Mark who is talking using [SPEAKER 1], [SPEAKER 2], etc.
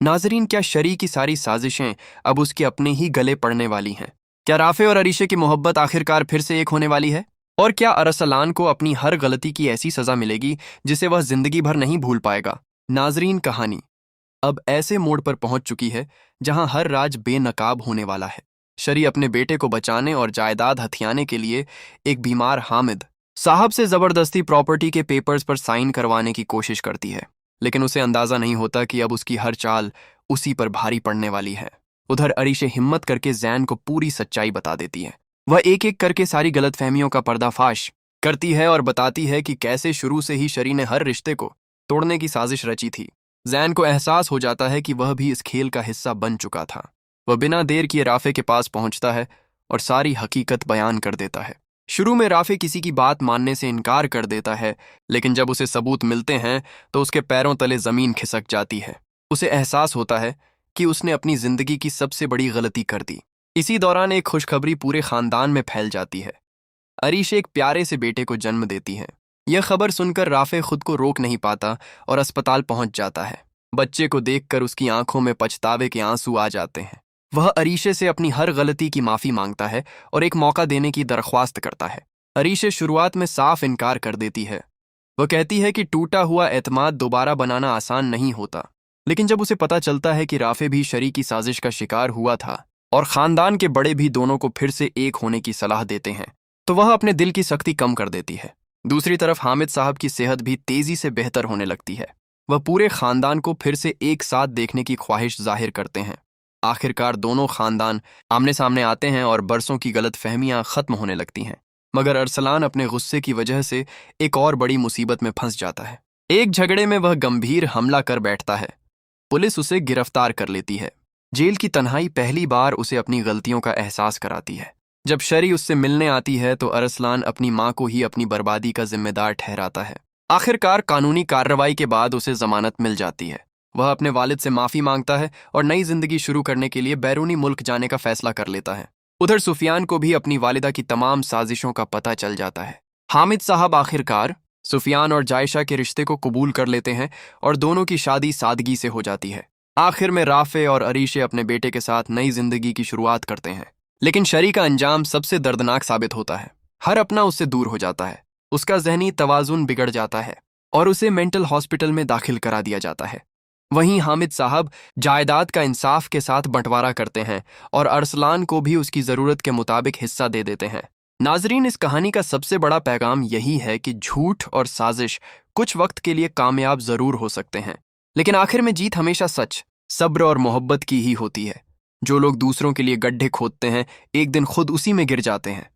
[SPEAKER 1] नाजरीन, क्या शरी की सारी साजिशें अब उसके अपने ही गले पड़ने वाली हैं? क्या राफे और अरीशे की मोहब्बत आखिरकार फिर से एक होने वाली है? और क्या अरसलान को अपनी हर गलती की ऐसी सजा मिलेगी जिसे वह जिंदगी भर नहीं भूल पाएगा? नाजरीन, कहानी अब ऐसे मोड़ पर पहुंच चुकी है जहां हर राज बेनकाब होने वाला है। शरी अपने बेटे को बचाने और जायदाद हथियाने के लिए एक बीमार हामिद साहब से जबरदस्ती प्रॉपर्टी के पेपर्स पर साइन करवाने की कोशिश करती है, लेकिन उसे अंदाजा नहीं होता कि अब उसकी हर चाल उसी पर भारी पड़ने वाली है। उधर अरीशे हिम्मत करके जैन को पूरी सच्चाई बता देती है। वह एक एक करके सारी गलतफहमियों का पर्दाफाश करती है और बताती है कि कैसे शुरू से ही शरी ने हर रिश्ते को तोड़ने की साजिश रची थी। जैन को एहसास हो जाता है कि वह भी इस खेल का हिस्सा बन चुका था। वह बिना देर किए राफे के पास पहुंचता है और सारी हकीकत बयान कर देता है। शुरू में राफे किसी की बात मानने से इनकार कर देता है, लेकिन जब उसे सबूत मिलते हैं तो उसके पैरों तले जमीन खिसक जाती है। उसे एहसास होता है कि उसने अपनी जिंदगी की सबसे बड़ी गलती कर दी। इसी दौरान एक खुशखबरी पूरे खानदान में फैल जाती है। अरीशे एक प्यारे से बेटे को जन्म देती है। यह खबर सुनकर राफे खुद को रोक नहीं पाता और अस्पताल पहुंच जाता है। बच्चे को देखकर उसकी आंखों में पछतावे के आंसू आ जाते हैं। वह अरीशे से अपनी हर गलती की माफी मांगता है और एक मौका देने की दरख्वास्त करता है। अरीशे शुरुआत में साफ इनकार कर देती है। वह कहती है कि टूटा हुआ एतमाद दोबारा बनाना आसान नहीं होता, लेकिन जब उसे पता चलता है कि राफे भी शरी की साजिश का शिकार हुआ था और खानदान के बड़े भी दोनों को फिर से एक होने की सलाह देते हैं, तो वह अपने दिल की सख्ती कम कर देती है। दूसरी तरफ हामिद साहब की सेहत भी तेजी से बेहतर होने लगती है। वह पूरे खानदान को फिर से एक साथ देखने की ख्वाहिश जाहिर करते हैं। आखिरकार दोनों खानदान आमने सामने आते हैं और बरसों की गलतफहमियां खत्म होने लगती हैं। मगर अरसलान अपने गुस्से की वजह से एक और बड़ी मुसीबत में फंस जाता है। एक झगड़े में वह गंभीर हमला कर बैठता है। पुलिस उसे गिरफ्तार कर लेती है। जेल की तन्हाई पहली बार उसे अपनी गलतियों का एहसास कराती है। जब शरी उससे मिलने आती है तो अरसलान अपनी मां को ही अपनी बर्बादी का जिम्मेदार ठहराता है। आखिरकार कानूनी कार्रवाई के बाद उसे जमानत मिल जाती है। वह अपने वालिद से माफी मांगता है और नई जिंदगी शुरू करने के लिए बैरूनी मुल्क जाने का फैसला कर लेता है। उधर सुफियान को भी अपनी वालिदा की तमाम साजिशों का पता चल जाता है। हामिद साहब आखिरकार सुफियान और जायशा के रिश्ते को कबूल कर लेते हैं और दोनों की शादी सादगी से हो जाती है। आखिर में राफे और अरीशे अपने बेटे के साथ नई जिंदगी की शुरुआत करते हैं, लेकिन शरी का अंजाम सबसे दर्दनाक साबित होता है। हर अपना उससे दूर हो जाता है। उसका जहनी तवाजुन बिगड़ जाता है और उसे मेंटल हॉस्पिटल में दाखिल करा दिया जाता है। वहीं हामिद साहब जायदाद का इंसाफ के साथ बंटवारा करते हैं और अरसलान को भी उसकी जरूरत के मुताबिक हिस्सा दे देते हैं। नाजरीन, इस कहानी का सबसे बड़ा पैगाम यही है कि झूठ और साजिश कुछ वक्त के लिए कामयाब जरूर हो सकते हैं, लेकिन आखिर में जीत हमेशा सच, सब्र और मोहब्बत की ही होती है। जो लोग दूसरों के लिए गड्ढे खोदते हैं, एक दिन खुद उसी में गिर जाते हैं।